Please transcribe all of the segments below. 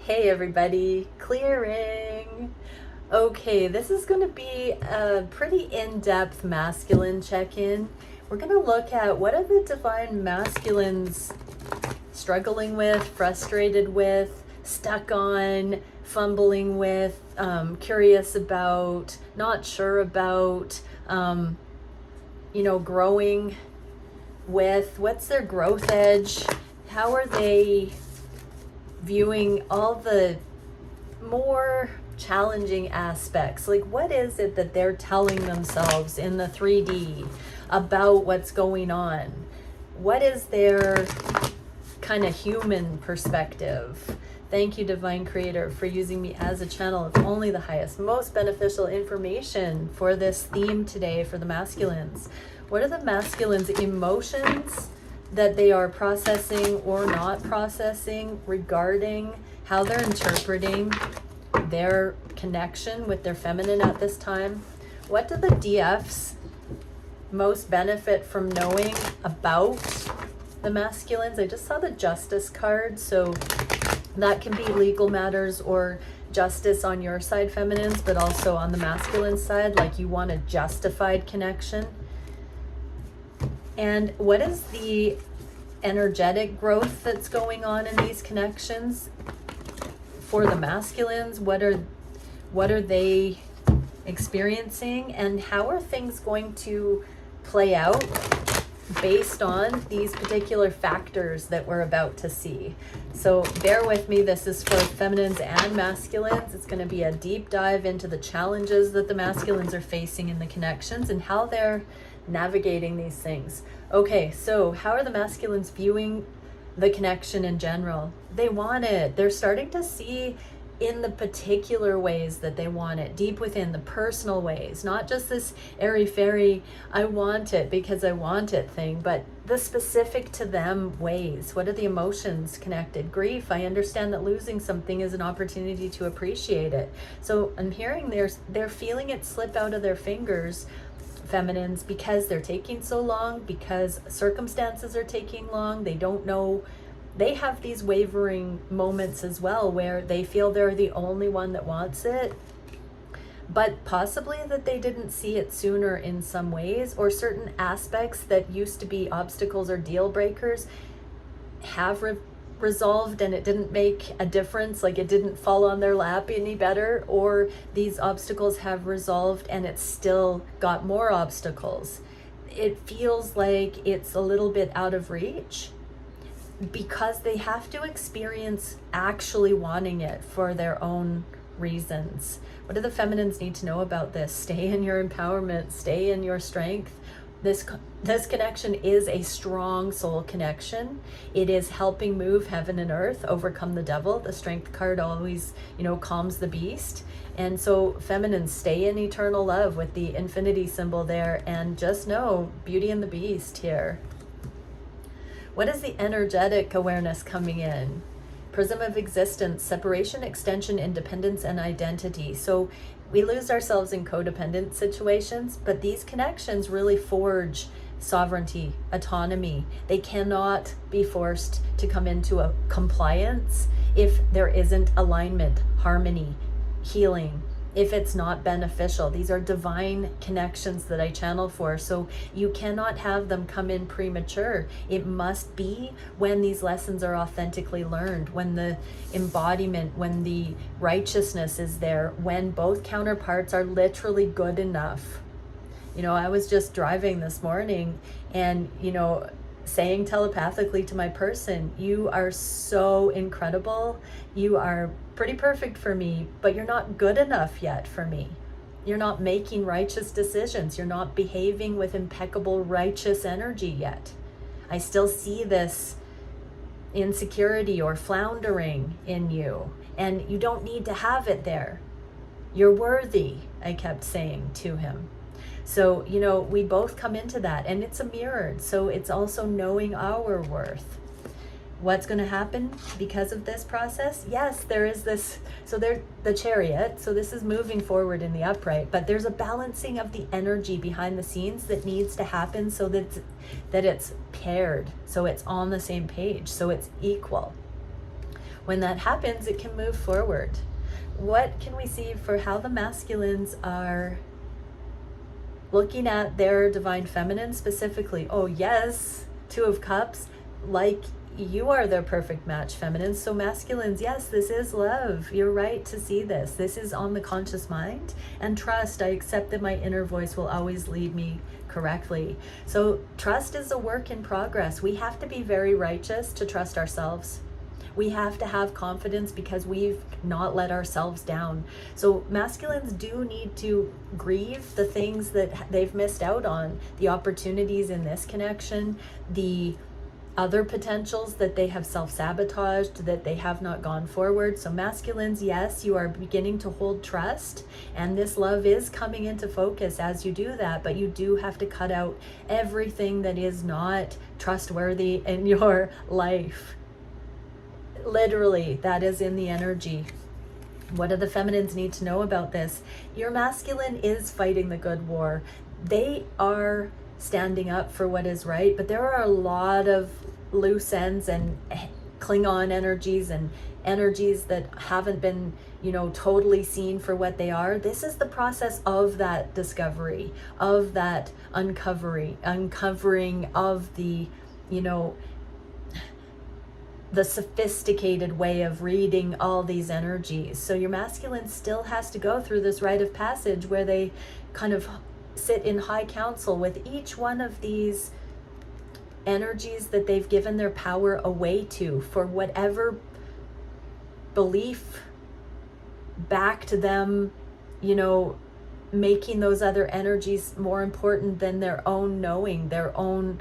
Hey everybody, clearing. Okay, this is going to be a pretty in-depth masculine check-in. We're going to look at what are the divine masculines struggling with, frustrated with, stuck on, fumbling with, curious about, not sure about, growing with. What's their growth edge? How are they viewing all the more challenging aspects? Like, what is it that they're telling themselves in the 3D about what's going on? What is their kind of human perspective? Thank you, Divine Creator, for using me as a channel of only the highest, most beneficial information for this theme today for the masculines. What are the masculines' emotions that they are processing or not processing regarding how they're interpreting their connection with their feminine at this time? What do the DFs most benefit from knowing about the masculines? I just saw the Justice card, so that can be legal matters or justice on your side, feminines, but also on the masculine side, like you want a justified connection. And what is the energetic growth that's going on in these connections for the masculines? What are they experiencing, and how are things going to play out based on these particular factors that we're about to see? So bear with me. This is for feminines and masculines. It's going to be a deep dive into the challenges that the masculines are facing in the connections and how they're navigating these things. Okay, so how are the masculines viewing the connection in general? They want it. They're starting to see in the particular ways that they want it, deep within the personal ways, not just this airy-fairy, I want it because I want it thing, but the specific to them ways. What are the emotions connected? Grief. I understand that losing something is an opportunity to appreciate it. So I'm hearing they're feeling it slip out of their fingers, feminines, because they're taking so long, because circumstances are taking long. They don't know. They have these wavering moments as well where they feel they're the only one that wants it, but possibly that they didn't see it sooner in some ways, or certain aspects that used to be obstacles or deal breakers have resolved and it didn't make a difference, like it didn't fall on their lap any better, or these obstacles have resolved and it's still got more obstacles. It feels like it's a little bit out of reach because they have to experience actually wanting it for their own reasons. What do the feminines need to know about this? Stay in your empowerment, stay in your strength. This connection is a strong soul connection. It is helping move heaven and earth, overcome the devil. The strength card always, calms the beast. And so feminines, stay in eternal love with the infinity symbol there, and just know beauty and the beast here. What is the energetic awareness coming in? Prism of existence, separation, extension, independence, and identity. So we lose ourselves in codependent situations, but these connections really forge sovereignty, autonomy. They cannot be forced to come into a compliance if there isn't alignment, harmony, healing, if it's not beneficial. These are divine connections that I channel for, so you cannot have them come in premature. It must be when these lessons are authentically learned, when the embodiment, when the righteousness is there, when both counterparts are literally good enough. I was just driving this morning and, saying telepathically to my person, you are so incredible. You are pretty perfect for me, but you're not good enough yet for me. You're not making righteous decisions. You're not behaving with impeccable righteous energy yet. I still see this insecurity or floundering in you, and you don't need to have it there. You're worthy, I kept saying to him. So, we both come into that, and it's a mirrored. So it's also knowing our worth. What's going to happen because of this process? Yes, there is this. So there's the Chariot. So this is moving forward in the upright, but there's a balancing of the energy behind the scenes that needs to happen so that it's paired. So it's on the same page. So it's equal. when that happens, it can move forward. What can we see for how the masculines are looking at their divine feminine specifically? Oh yes, Two of Cups, like you are their perfect match, feminine. So masculines, yes, this is love. You're right to see this. This is on the conscious mind. And trust, I accept that my inner voice will always lead me correctly. So trust is a work in progress. We have to be very righteous to trust ourselves. We have to have confidence because we've not let ourselves down. So masculines do need to grieve the things that they've missed out on, the opportunities in this connection, the other potentials that they have self-sabotaged, that they have not gone forward. So masculines, yes, you are beginning to hold trust, and this love is coming into focus as you do that, but you do have to cut out everything that is not trustworthy in your life. Literally, that is in the energy. What do the feminines need to know about this? Your masculine is fighting the good war. They are standing up for what is right, but there are a lot of loose ends and Klingon energies and energies that haven't been, totally seen for what they are. This is the process of that discovery, of that uncovering of the, the sophisticated way of reading all these energies. So your masculine still has to go through this rite of passage where they kind of sit in high council with each one of these energies that they've given their power away to for whatever belief back to them, making those other energies more important than their own knowing, their own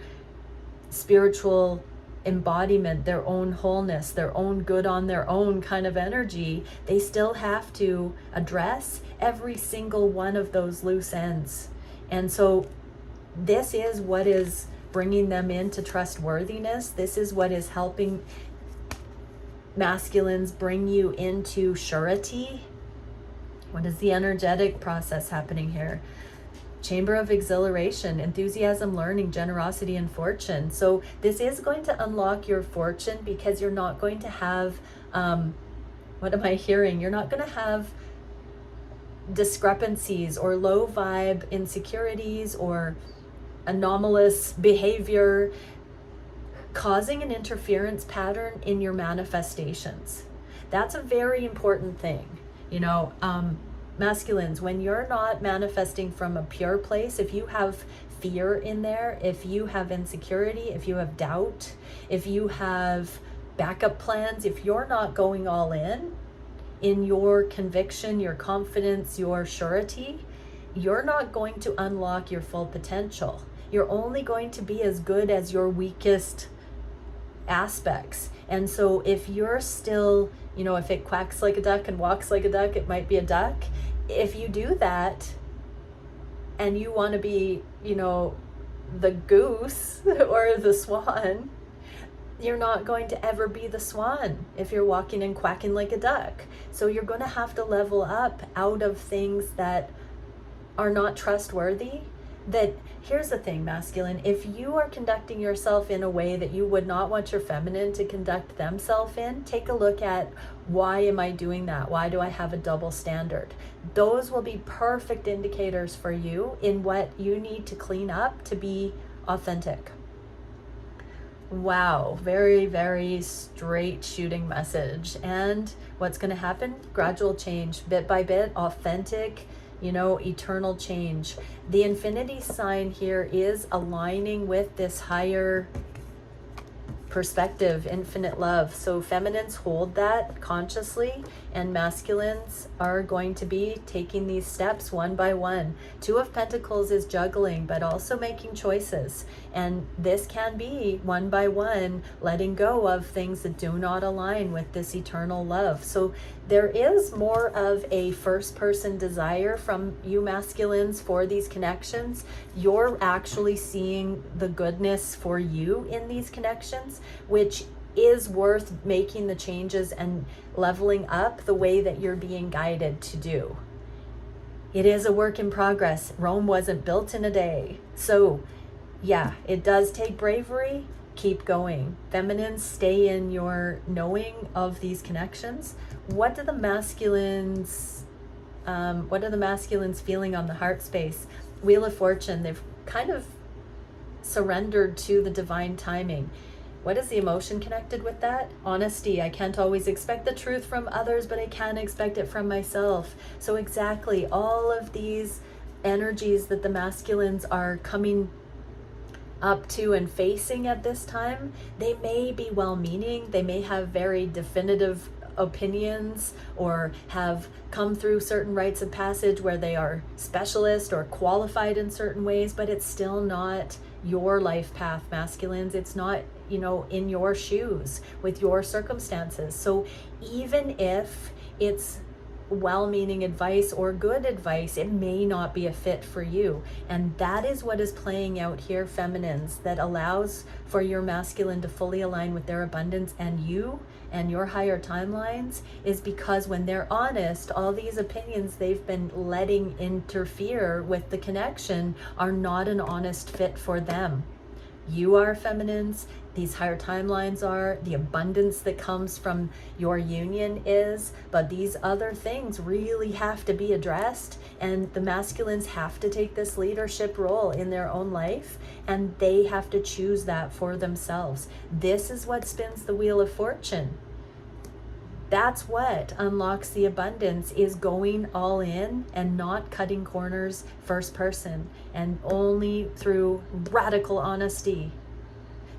spiritual embodiment, their own wholeness, their own good on their own kind of energy. They still have to address every single one of those loose ends. And so this is what is bringing them into trustworthiness. This is what is helping masculines bring you into surety. What is the energetic process happening here? Chamber of exhilaration, enthusiasm, learning, generosity, and fortune. So this is going to unlock your fortune because you're not going to have, what am I hearing? You're not going to have discrepancies or low vibe insecurities or anomalous behavior causing an interference pattern in your manifestations. That's a very important thing. Masculines, when you're not manifesting from a pure place, if you have fear in there, if you have insecurity, if you have doubt, if you have backup plans, if you're not going all in your conviction, your confidence, your surety, you're not going to unlock your full potential. You're only going to be as good as your weakest aspects. And so if you're still, if it quacks like a duck and walks like a duck, it might be a duck. If you do that and you want to be, the goose or the swan, you're not going to ever be the swan if you're walking and quacking like a duck. So you're going to have to level up out of things that are not trustworthy. That here's the thing, masculine, if you are conducting yourself in a way that you would not want your feminine to conduct themselves in, take a look at, why am I doing that? Why do I have a double standard? Those will be perfect indicators for you in what you need to clean up to be authentic. Wow, very, very straight shooting message. And what's going to happen? Gradual change, bit by bit, authentic, eternal change. The infinity sign here is aligning with this higher perspective, infinite love. So feminines hold that consciously, and masculines are going to be taking these steps one by one. Two of Pentacles is juggling, but also making choices. And this can be one by one, letting go of things that do not align with this eternal love. So there is more of a first person desire from you masculines for these connections. You're actually seeing the goodness for you in these connections, which is worth making the changes and leveling up the way that you're being guided to do. It is a work in progress. Rome wasn't built in a day. So yeah, it does take bravery. keep going. Feminines, stay in your knowing of these connections. What do the masculines feeling on the heart space? Wheel of Fortune, they've kind of surrendered to the divine timing. What is the emotion connected with that? Honesty. I can't always expect the truth from others, but I can expect it from myself. So exactly, all of these energies that the masculines are coming up to and facing at this time, they may be well-meaning, they may have very definitive opinions or have come through certain rites of passage where they are specialist or qualified in certain ways, but it's still not your life path, masculines. It's not, in your shoes with your circumstances. So even if it's well-meaning advice or good advice, it may not be a fit for you. And that is what is playing out here, feminines, that allows for your masculine to fully align with their abundance and you and your higher timelines, is because when they're honest, all these opinions they've been letting interfere with the connection are not an honest fit for them. You are, feminines, these higher timelines are, the abundance that comes from your union is, but these other things really have to be addressed, and the masculines have to take this leadership role in their own life, and they have to choose that for themselves. This is what spins the Wheel of Fortune. That's what unlocks the abundance, is going all in and not cutting corners first person, and only through radical honesty.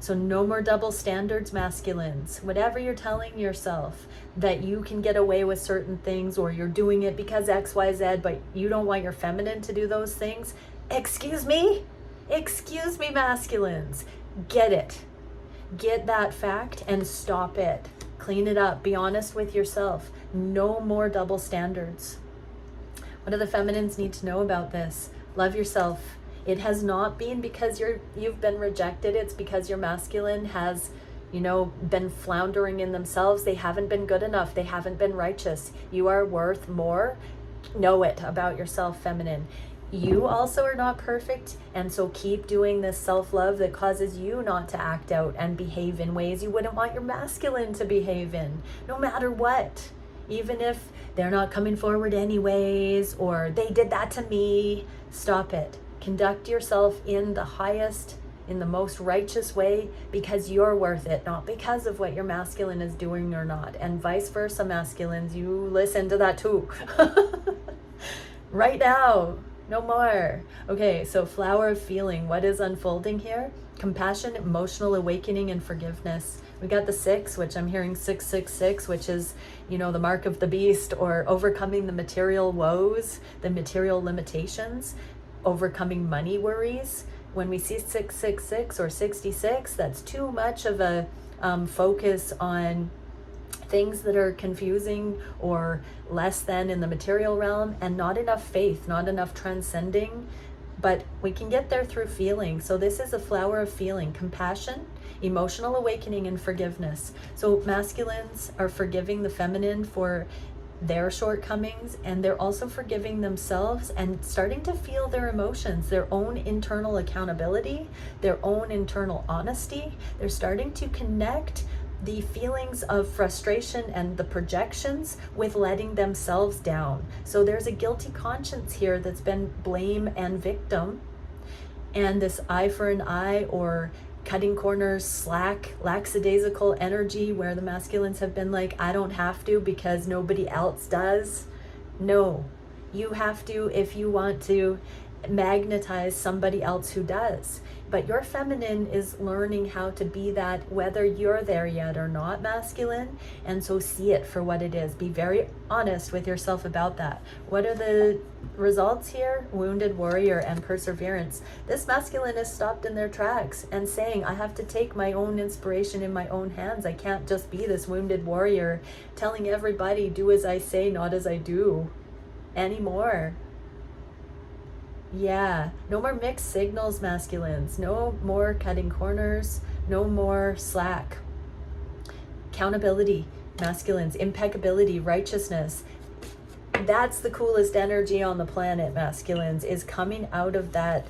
So no more double standards, masculines. Whatever you're telling yourself that you can get away with certain things, or you're doing it because XYZ, but you don't want your feminine to do those things. Excuse me, masculines. Get it. Get that fact and stop it. Clean it up. Be honest with yourself. No more double standards. What do the feminines need to know about this? Love yourself. It has not been because you've been rejected. It's because your masculine has, been floundering in themselves. They haven't been good enough. They haven't been righteous. You are worth more. Know it about yourself, feminine. You also are not perfect, and so keep doing this self-love that causes you not to act out and behave in ways you wouldn't want your masculine to behave in, no matter what. Even if they're not coming forward anyways, or they did that to me, stop it. Conduct yourself in the highest, in the most righteous way, because you're worth it, not because of what your masculine is doing or not. And vice versa, masculines, you listen to that too. Right now. No more. Okay, so Flower of Feeling. What is unfolding here? Compassion, emotional awakening, and forgiveness. We got the 6, which I'm hearing 666, which is, the mark of the beast, or overcoming the material woes, the material limitations, overcoming money worries. When we see 666 or 66, that's too much of a focus on things that are confusing or less than in the material realm, and not enough faith, not enough transcending. But we can get there through feeling. So this is a Flower of Feeling: compassion, emotional awakening, and forgiveness. So masculines are forgiving the feminine for their shortcomings, and they're also forgiving themselves and starting to feel their emotions, their own internal accountability, their own internal honesty. They're starting to connect the feelings of frustration and the projections with letting themselves down. So there's a guilty conscience here that's been blame and victim, and this eye for an eye, or cutting corners, slack, lackadaisical energy, where the masculines have been like, I don't have to because nobody else does. No, you have to if you want to magnetize somebody else who does. But your feminine is learning how to be that, whether you're there yet or not, masculine. And so see it for what it is. Be very honest with yourself about that. What are the results here? Wounded warrior and perseverance. This masculine is stopped in their tracks and saying, I have to take my own inspiration in my own hands. I can't just be this wounded warrior telling everybody, do as I say, not as I do anymore. Yeah, no more mixed signals, masculines. No more cutting corners. No more slack. Accountability, masculines. Impeccability, righteousness. That's the coolest energy on the planet, masculines, is coming out of that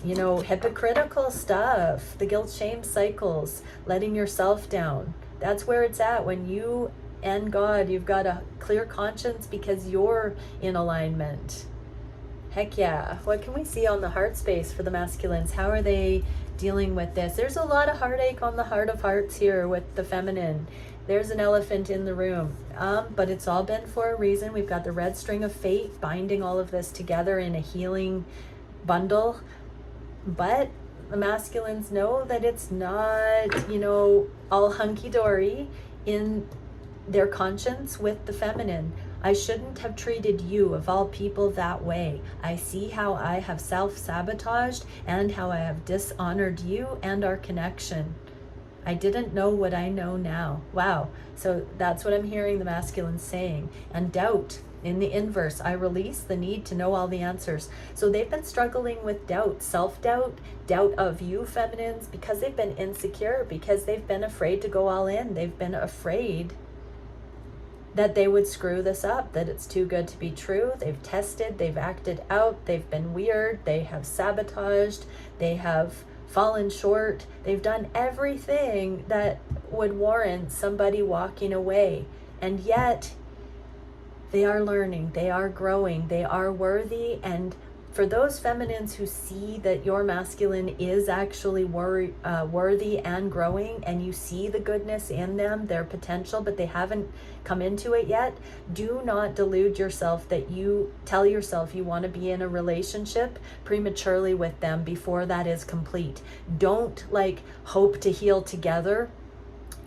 you know, hypocritical stuff, the guilt shame cycles, letting yourself down. That's where it's at when you and God, you've got a clear conscience because you're in alignment. Heck yeah. What can we see on the heart space for the masculines? How are they dealing with this? There's a lot of heartache on the heart of hearts here with the feminine. There's an elephant in the room, but it's all been for a reason. We've got the red string of fate binding all of this together in a healing bundle. But the masculines know that it's not, you know, all hunky-dory in their conscience with the feminine. I shouldn't have treated you, of all people, that way. I see how I have self-sabotaged and how I have dishonored you and our connection. I didn't know what I know now. Wow. So that's what I'm hearing the masculine saying. And doubt, in the inverse, I release the need to know all the answers. So they've been struggling with doubt, self-doubt, doubt of you feminines, because they've been insecure, because they've been afraid to go all in. They've been afraid that they would screw this up, that it's too good to be true. They've tested, they've acted out, they've been weird, they have sabotaged, they have fallen short. They've done everything that would warrant somebody walking away. And yet, they are learning, they are growing, they are worthy. And for those feminines who see that your masculine is actually worthy and growing, and you see the goodness in them, their potential, but they haven't come into it yet, do not delude yourself that you tell yourself you want to be in a relationship prematurely with them before that is complete. Don't hope to heal together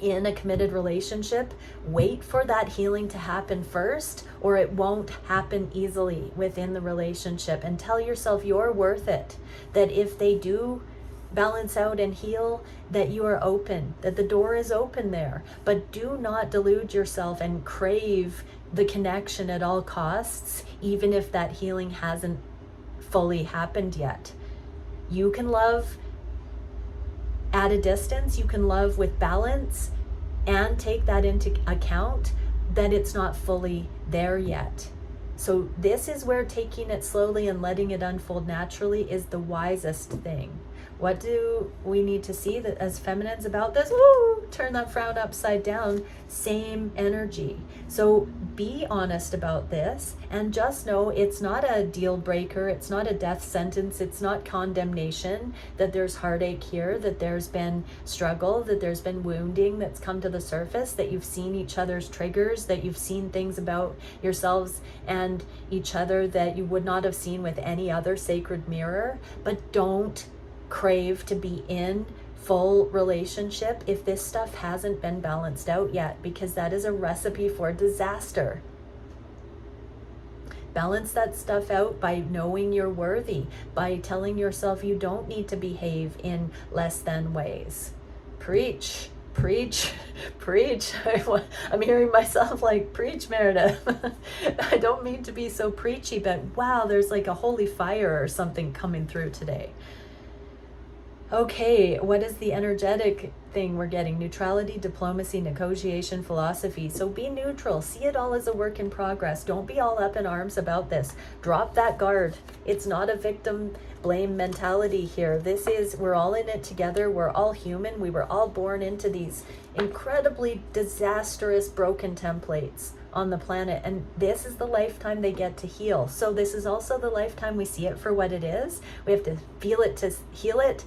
in a committed relationship. Wait for that healing to happen first, or it won't happen easily within the relationship. And tell yourself you're worth it, that if they do balance out and heal, that you are open, that the door is open there. But do not delude yourself and crave the connection at all costs, even if that healing hasn't fully happened yet. You can love at a distance, you can love with balance, and take that into account that it's not fully there yet. So this is where taking it slowly and letting it unfold naturally is the wisest thing. What do we need to see that as feminines about this? Woo! Turn that frown upside down. Same energy. So be honest about this, and just know it's not a deal breaker. It's not a death sentence. It's not condemnation, that there's heartache here, that there's been struggle, that there's been wounding that's come to the surface, that you've seen each other's triggers, that you've seen things about yourselves and each other that you would not have seen with any other sacred mirror. But don't crave to be in full relationship if this stuff hasn't been balanced out yet, because that is a recipe for disaster. Balance that stuff out by knowing you're worthy, by telling yourself you don't need to behave in less than ways. Preach, preach, preach. I'm hearing myself preach, Meredith. I don't mean to be so preachy, but wow, there's like a holy fire or something coming through today. Okay, what is the energetic thing we're getting? Neutrality, diplomacy, negotiation, philosophy. So be neutral. See it all as a work in progress. Don't be all up in arms about this. Drop that guard. It's not a victim blame mentality here. This is, we're all in it together. We're all human. We were all born into these incredibly disastrous, broken templates on the planet. And this is the lifetime they get to heal. So this is also the lifetime we see it for what it is. We have to feel it to heal it.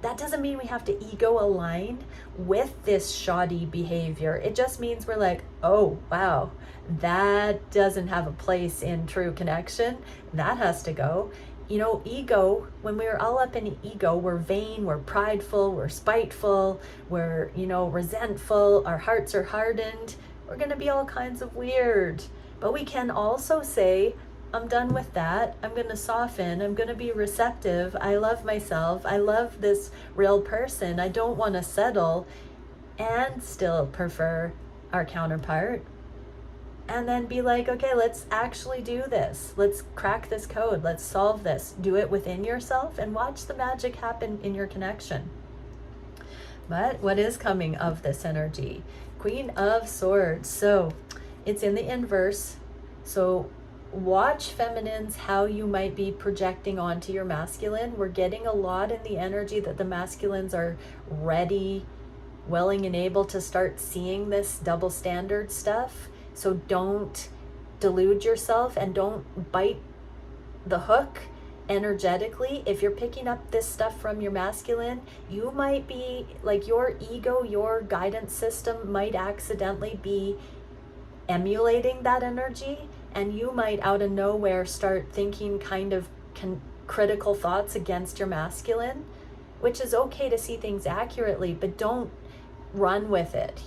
That doesn't mean we have to ego align with this shoddy behavior. It just means we're like, oh, wow, that doesn't have a place in true connection. That has to go. You know, ego, when we're all up in ego, we're vain, we're prideful, we're spiteful, we're, resentful, our hearts are hardened. We're going to be all kinds of weird. But we can also say, I'm done with that. I'm going to soften. I'm going to be receptive. I love myself. I love this real person. I don't want to settle, and still prefer our counterpart. And then be like, okay, let's actually do this. Let's crack this code. Let's solve this. Do it within yourself and watch the magic happen in your connection. But what is coming of this energy? Queen of Swords. So it's in the inverse. So watch, feminines, how you might be projecting onto your masculine. We're getting a lot in the energy that the masculines are ready, willing, and able to start seeing this double standard stuff. So don't delude yourself and don't bite the hook energetically. If you're picking up this stuff from your masculine, you might be like, your ego, your guidance system might accidentally be emulating that energy, and you might out of nowhere start thinking kind of critical thoughts against your masculine, which is okay to see things accurately, but don't run with it.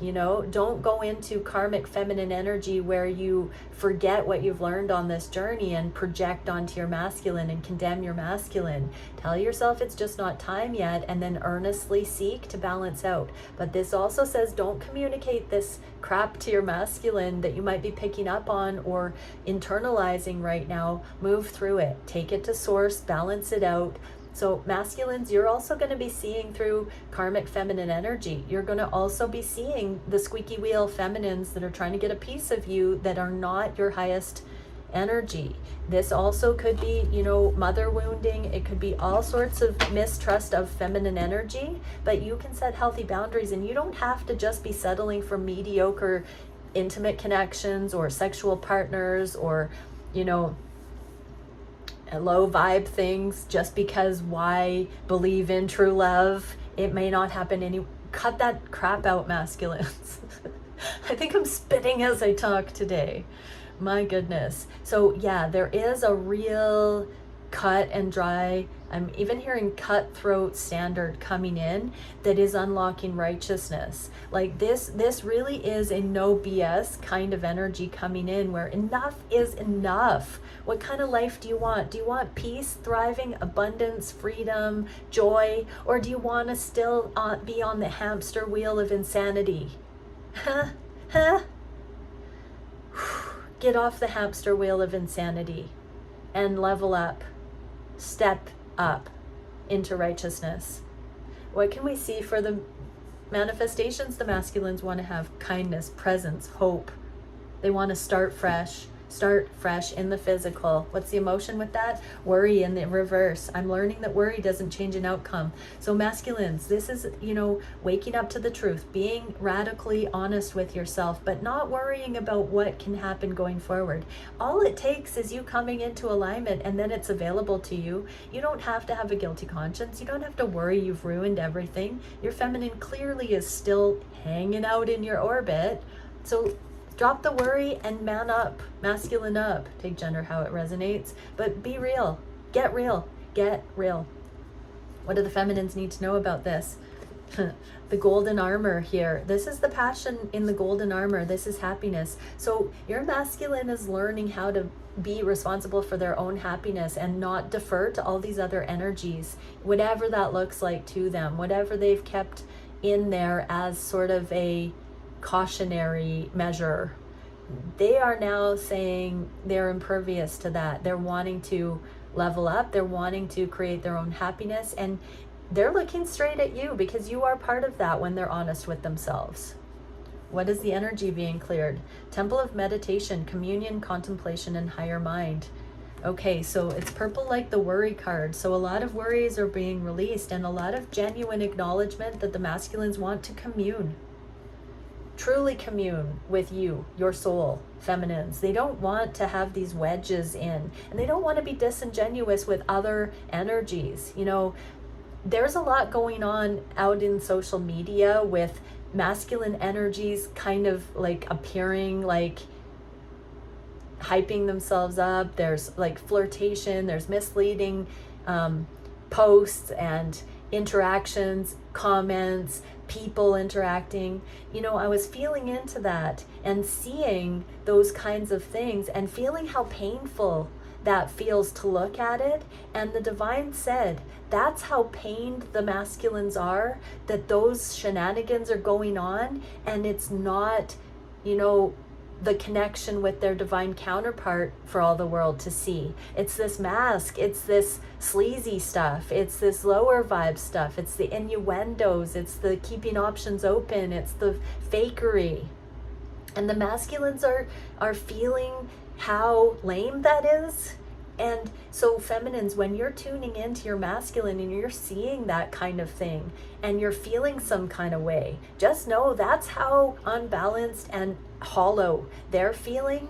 Don't go into karmic feminine energy where you forget what you've learned on this journey and project onto your masculine and condemn your masculine. Tell yourself it's just not time yet, and then earnestly seek to balance out. But this also says don't communicate this crap to your masculine that you might be picking up on or internalizing right now. Move through it, take it to source, balance it out. So masculines, you're also going to be seeing through karmic feminine energy. You're going to also be seeing the squeaky wheel feminines that are trying to get a piece of you that are not your highest energy. This also could be, mother wounding. It could be all sorts of mistrust of feminine energy, but you can set healthy boundaries, and you don't have to just be settling for mediocre intimate connections or sexual partners or, low vibe things just because why believe in true love. It may not happen. Cut that crap out, masculines. I think I'm spitting as I talk today. My goodness. So yeah, there is a real cut and dry, I'm even hearing cutthroat standard coming in that is unlocking righteousness. Like this really is a no BS kind of energy coming in where enough is enough. What kind of life do you want? Do you want peace, thriving, abundance, freedom, joy? Or do you want to still be on the hamster wheel of insanity? Get off the hamster wheel of insanity and level up. Step up into righteousness. What can we see for the manifestations? The masculines want to have kindness, presence, hope. They want to start fresh in the physical. What's the emotion with that? Worry in the reverse. I'm learning that worry doesn't change an outcome. So masculines, this is, waking up to the truth, being radically honest with yourself, but not worrying about what can happen going forward. All it takes is you coming into alignment, and then it's available to you. You don't have to have a guilty conscience. You don't have to worry you've ruined everything. Your feminine clearly is still hanging out in your orbit. So drop the worry and man up, masculine up. Take gender how it resonates, but be real, get real, get real. What do the feminines need to know about this? The golden armor here. This is the passion in the golden armor. This is happiness. So your masculine is learning how to be responsible for their own happiness and not defer to all these other energies, whatever that looks like to them, whatever they've kept in there as sort of a cautionary measure. They are now saying they're impervious to that. They're wanting to level up. They're wanting to create their own happiness, and they're looking straight at you because you are part of that when they're honest with themselves. What is the energy being cleared? Temple of meditation, communion, contemplation, and higher mind. Okay, so it's purple like the worry card. So a lot of worries are being released, and a lot of genuine acknowledgement that the masculines want to commune. Truly commune with you, your soul, feminines. They don't want to have these wedges in, and they don't want to be disingenuous with other energies. There's a lot going on out in social media with masculine energies kind of like appearing, like hyping themselves up. There's like flirtation, there's misleading posts and interactions, comments, people interacting. I was feeling into that and seeing those kinds of things and feeling how painful that feels to look at it. And the divine said that's how pained the masculines are, that those shenanigans are going on, and it's not, the connection with their divine counterpart for all the world to see. It's this mask, it's this sleazy stuff, it's this lower vibe stuff, it's the innuendos, it's the keeping options open, it's the fakery. And the masculines are feeling how lame that is. And so feminines, when you're tuning into your masculine and you're seeing that kind of thing and you're feeling some kind of way, just know that's how unbalanced and hollow they're feeling.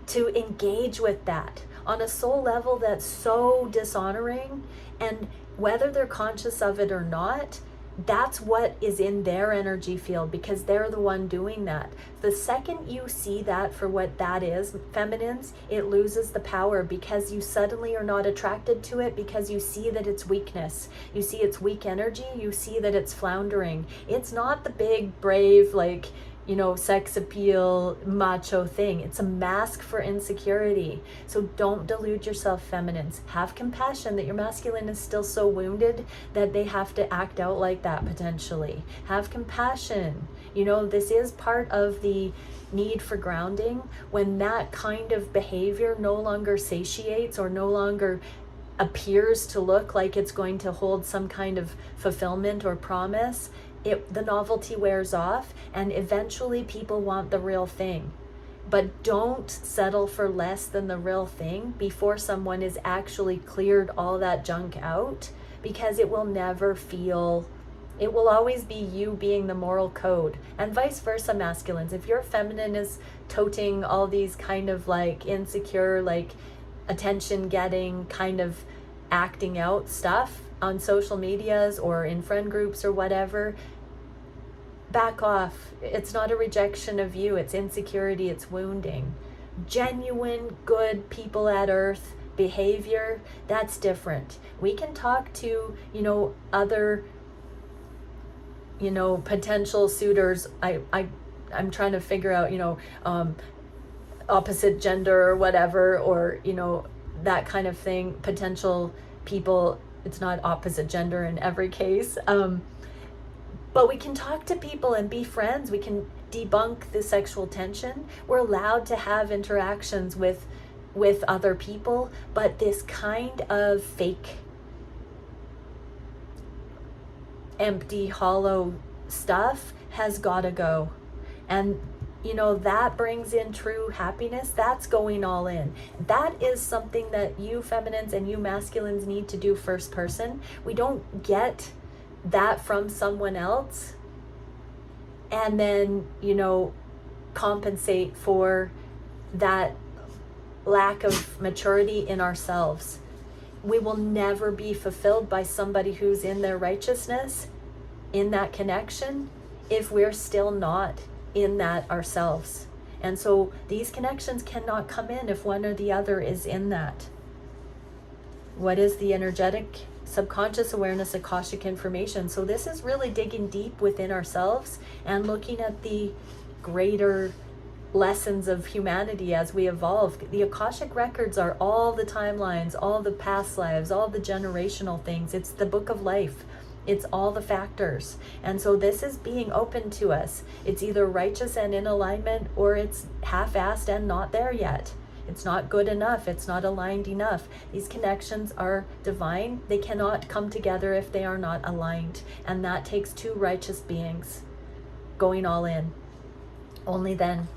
To engage with that on a soul level that's so dishonoring, and whether they're conscious of it or not, that's what is in their energy field, because they're the one doing that. The second you see that for what that is, feminines, it loses the power, because you suddenly are not attracted to it, because you see that it's weakness. You see it's weak energy. You see that it's floundering. It's not the big, brave, like, you know, sex appeal, macho thing. It's a mask for insecurity. So don't delude yourself, feminines. Have compassion that your masculine is still so wounded that they have to act out like that potentially. Have compassion. You know, this is part of the need for grounding. When that kind of behavior no longer satiates or no longer appears to look like it's going to hold some kind of fulfillment or promise, the novelty wears off, and eventually people want the real thing. But don't settle for less than the real thing before someone is actually cleared all that junk out, because it will never feel, it will always be you being the moral code, and vice versa, masculines. If your feminine is toting all these kind of like insecure, like attention getting kind of acting out stuff on social medias or in friend groups or whatever, back off. It's not a rejection of you, it's insecurity, it's wounding. Genuine good people at earth behavior, that's different. We can talk to, you know, other, you know, potential suitors. I'm trying to figure out, you know, opposite gender or whatever, or, you know, that kind of thing, potential people. It's not opposite gender in every case, but we can talk to people and be friends. We can debunk the sexual tension. We're allowed to have interactions with other people, but this kind of fake, empty, hollow stuff has got to go. And you know, that brings in true happiness. That's going all in. That is something that you feminines and you masculines need to do first person. We don't get that from someone else and then, you know, compensate for that lack of maturity in ourselves. We will never be fulfilled by somebody who's in their righteousness, in that connection, if we're still not in that ourselves. And so these connections cannot come in if one or the other is in that. What is the energetic subconscious awareness, Akashic information? So this is really digging deep within ourselves and looking at the greater lessons of humanity as we evolve. The Akashic records are all the timelines, all the past lives, all the generational things. It's the book of life. It's all the factors. And so this is being open to us. It's either righteous and in alignment, or it's half-assed and not there yet. It's not good enough. It's not aligned enough. These connections are divine. They cannot come together if they are not aligned. And that takes two righteous beings going all in. Only then.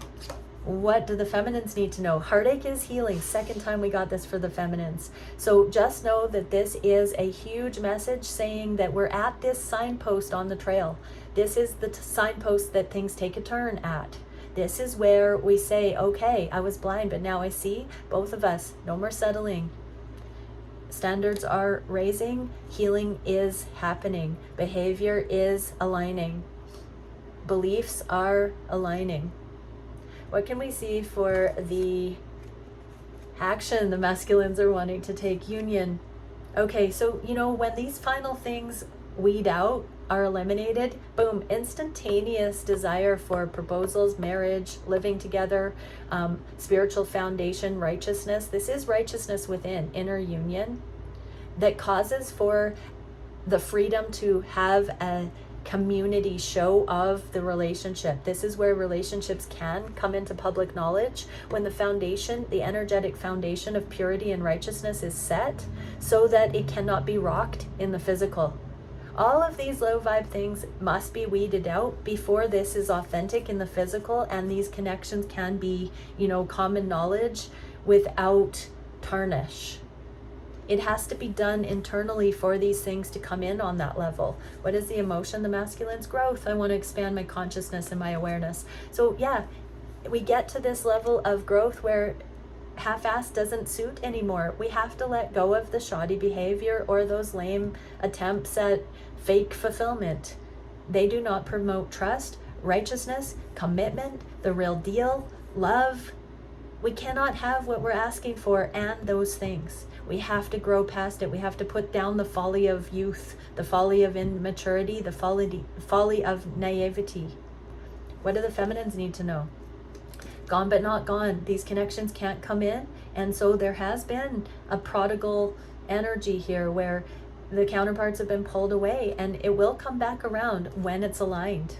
What do the feminines need to know? Heartache is healing. Second time we got this for the feminines. So just know that this is a huge message saying that we're at this signpost on the trail. This is the signpost that things take a turn at. This is where we say, okay, I was blind, but now I see. Both of us, no more settling. Standards are raising. Healing is happening. Behavior is aligning. Beliefs are aligning. What can we see for the action the masculines are wanting to take? Union. Okay, so, you know, when these final things weed out, are eliminated, boom, instantaneous desire for proposals, marriage, living together, spiritual foundation, righteousness. This is righteousness within, inner union, that causes for the freedom to have a community show of the relationship. This is where relationships can come into public knowledge when the foundation, the energetic foundation of purity and righteousness is set, so that it cannot be rocked in the physical. All of these low vibe things must be weeded out before this is authentic in the physical, and these connections can be, common knowledge without tarnish. It has to be done internally for these things to come in on that level. What is the emotion? The masculine's growth. I want to expand my consciousness and my awareness. So yeah, we get to this level of growth where half-ass doesn't suit anymore. We have to let go of the shoddy behavior or those lame attempts at fake fulfillment. They do not promote trust, righteousness, commitment, the real deal, love. We cannot have what we're asking for and those things. We have to grow past it. We have to put down the folly of youth, the folly of immaturity, the folly of naivety. What do the feminines need to know? Gone but not gone. These connections can't come in. And so there has been a prodigal energy here where the counterparts have been pulled away, and it will come back around when it's aligned.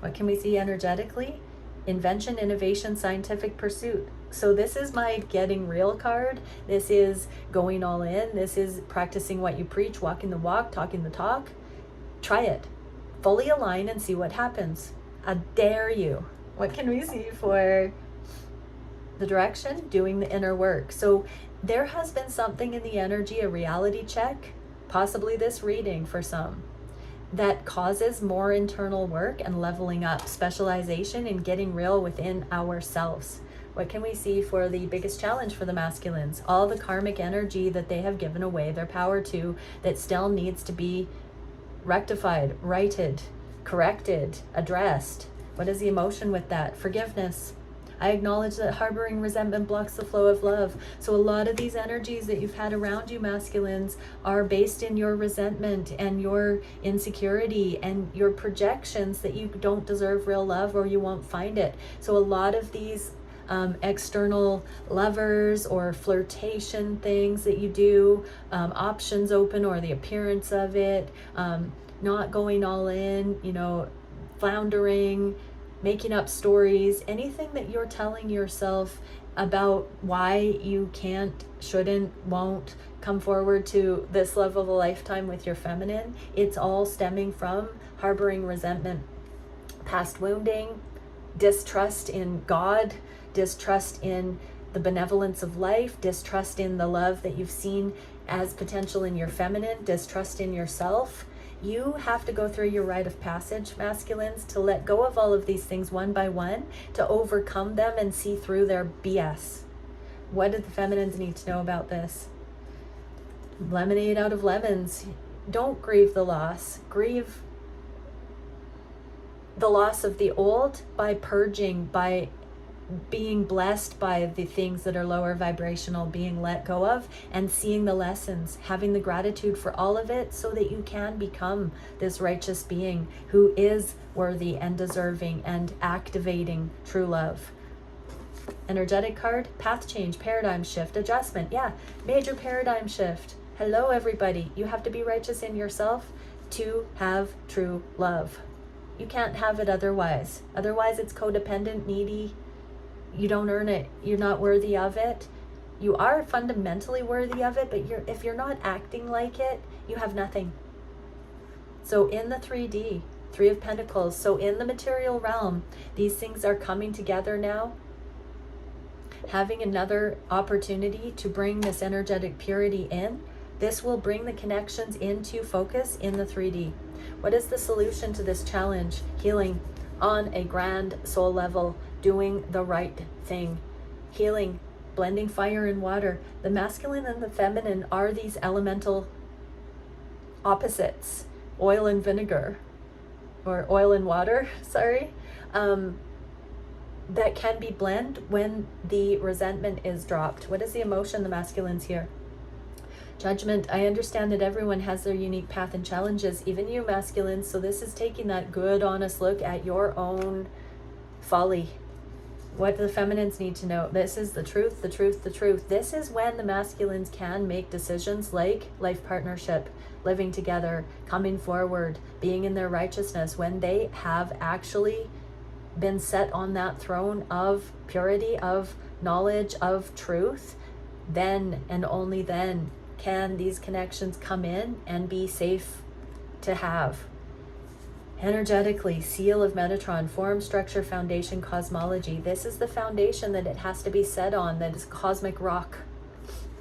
What can we see energetically? Invention, innovation, scientific pursuit. So this is my getting real card. This is going all in. This is practicing what you preach, walking the walk, talking the talk. Try it. Fully align and see what happens. I dare you. What can we see for the direction? Doing the inner work. So there has been something in the energy, a reality check, possibly this reading for some, that causes more internal work and leveling up, specialization in getting real within ourselves. What can we see for the biggest challenge for the masculines? All the karmic energy that they have given away their power to, that still needs to be rectified, righted, corrected, addressed. What is the emotion with that? Forgiveness. I acknowledge that harboring resentment blocks the flow of love. So a lot of these energies that you've had around you, masculines, are based in your resentment and your insecurity and your projections that you don't deserve real love or you won't find it. So a lot of these external lovers or flirtation things that you do, options open or the appearance of it, not going all in, floundering, making up stories, anything that you're telling yourself about why you can't, shouldn't, won't come forward to this level of a lifetime with your feminine, it's all stemming from harboring resentment, past wounding, distrust in God, distrust in the benevolence of life, distrust in the love that you've seen as potential in your feminine, distrust in yourself. You have to go through your rite of passage, masculines, to let go of all of these things one by one, to overcome them and see through their BS. What do the feminines need to know about this? Lemonade out of lemons. Don't grieve the loss. Grieve the loss of the old by purging, by being blessed by the things that are lower vibrational, being let go of, and seeing the lessons, having the gratitude for all of it so that you can become this righteous being who is worthy and deserving and activating true love. Energetic card, path change, paradigm shift, adjustment. Yeah, major paradigm shift. Hello, everybody. You have to be righteous in yourself to have true love. You can't have it otherwise. Otherwise, it's codependent, needy. You don't earn it. You're not worthy of it. You are fundamentally worthy of it, but if you're not acting like it, you have nothing. So in the 3D, Three of Pentacles, so in the material realm, these things are coming together now, having another opportunity to bring this energetic purity in. This will bring the connections into focus in the 3D. What is the solution to this challenge? Healing on a grand soul level, doing the right thing. Healing, blending fire and water. The masculine and the feminine are these elemental opposites. Oil and vinegar, or oil and water, sorry. That can be blended when the resentment is dropped. What is the emotion, the masculines here? Judgment. I understand that everyone has their unique path and challenges, even you masculines. So this is taking that good, honest look at your own folly. What do the feminines need to know? This is the truth, the truth, the truth. This is when the masculines can make decisions like life partnership, living together, coming forward, being in their righteousness, when they have actually been set on that throne of purity, of knowledge, of truth. Then and only then can these connections come in and be safe to have. Energetically, seal of Metatron, form, structure, foundation, cosmology. This is the foundation that it has to be set on, that is cosmic rock.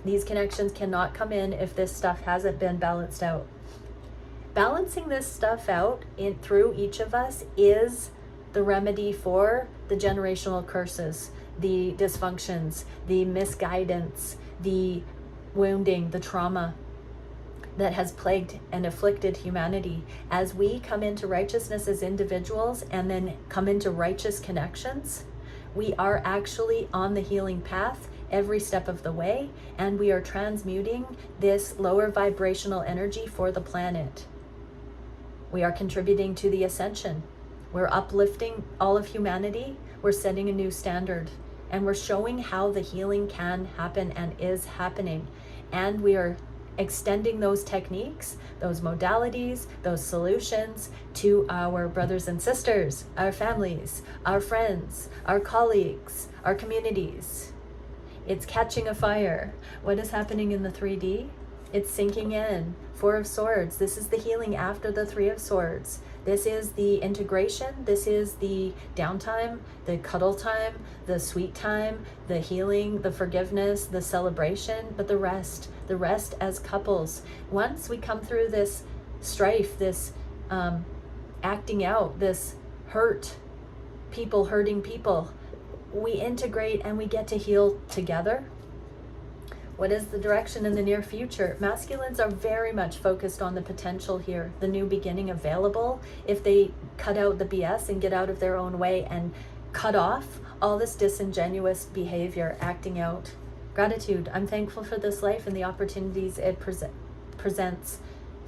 These connections cannot come in if this stuff hasn't been balanced out. Balancing this stuff out through each of us is the remedy for the generational curses, the dysfunctions, the misguidance, the wounding, the trauma that has plagued and afflicted humanity. As we come into righteousness as individuals and then come into righteous connections, we are actually on the healing path every step of the way, and we are transmuting this lower vibrational energy for the planet. We are contributing to the ascension. We're uplifting all of humanity. We're setting a new standard, and we're showing how the healing can happen and is happening. And we are extending those techniques, those modalities, those solutions to our brothers and sisters, our families, our friends, our colleagues, our communities. It's catching a fire. What is happening in the 3D? It's sinking in. 4 of Swords. This is the healing after the 3 of Swords. This is the integration. This is the downtime, the cuddle time, the sweet time, the healing, the forgiveness, the celebration, but the rest as couples. Once we come through this strife, this acting out, this hurt, people hurting people, we integrate and we get to heal together. What is the direction in the near future? Masculines are very much focused on the potential here, the new beginning available if they cut out the BS and get out of their own way and cut off all this disingenuous behavior, acting out. Gratitude. I'm thankful for this life and the opportunities it presents.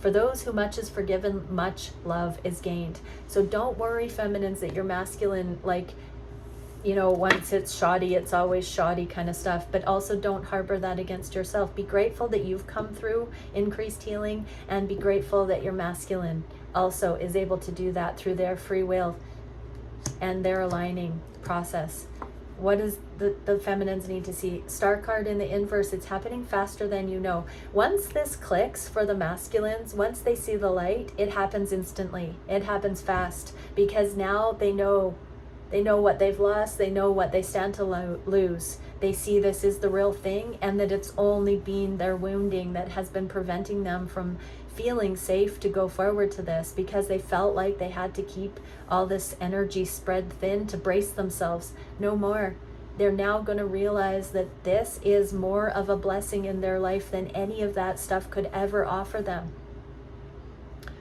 For those who much is forgiven, much love is gained. So don't worry, feminines, that you're masculine, like, you know, once it's shoddy, it's always shoddy kind of stuff. But also don't harbor that against yourself. Be grateful that you've come through increased healing, and be grateful that your masculine also is able to do that through their free will and their aligning process. What does the feminines need to see? Star card in the inverse. It's happening faster than you know. Once this clicks for the masculines, once they see the light, it happens instantly. It happens fast, because now they know what they've lost. They know what they stand to lose. They see this is the real thing, and that it's only been their wounding that has been preventing them from feeling safe to go forward to this, because they felt like they had to keep all this energy spread thin to brace themselves. No more. They're now going to realize that this is more of a blessing in their life than any of that stuff could ever offer them.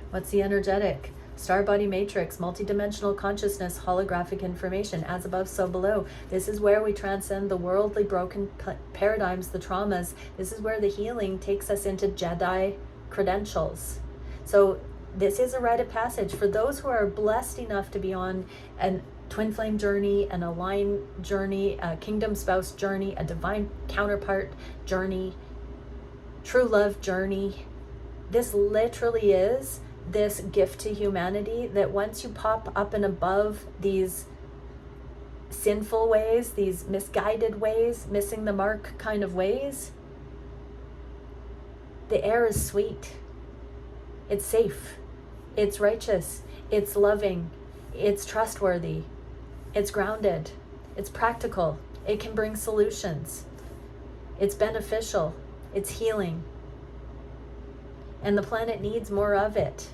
What's the energetic? Star body matrix, multidimensional consciousness, holographic information, as above, so below. This is where we transcend the worldly broken paradigms, the traumas. This is where the healing takes us into Jedi credentials. So this is a rite of passage for those who are blessed enough to be on a twin flame journey, an aligned journey, a kingdom spouse journey, a divine counterpart journey, true love journey. This literally is this gift to humanity, that once you pop up and above these sinful ways, these misguided ways, missing the mark kind of ways, the air is sweet, it's safe, it's righteous, it's loving, it's trustworthy, it's grounded, it's practical, it can bring solutions, it's beneficial, it's healing, and the planet needs more of it.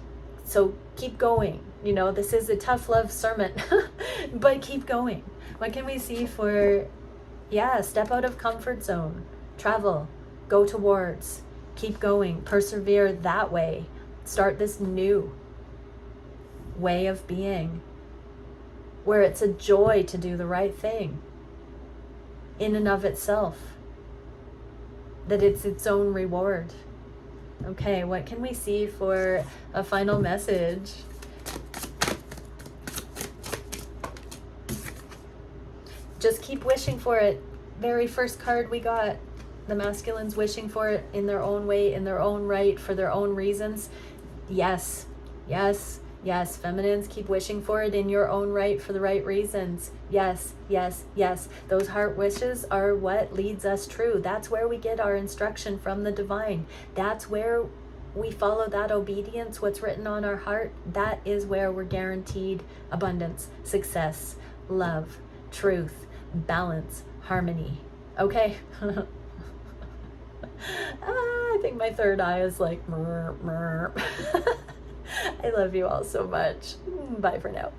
So keep going. You know, this is a tough love sermon, but keep going. What can we see for, step out of comfort zone, travel, go towards, keep going, persevere that way, start this new way of being, where it's a joy to do the right thing in and of itself, that it's its own reward. Okay, what can we see for a final message? Just keep wishing for it. Very first card we got, the masculines wishing for it in their own way, in their own right, for their own reasons. Yes, yes, yes. Feminines, keep wishing for it in your own right, for the right reasons. Yes, yes, yes. Those heart wishes are what leads us true. That's where we get our instruction from the divine. That's where we follow that obedience, what's written on our heart, that is where we're guaranteed abundance, success, love, truth, balance, harmony. Okay? I think my third eye is like, I love you all so much. Bye for now.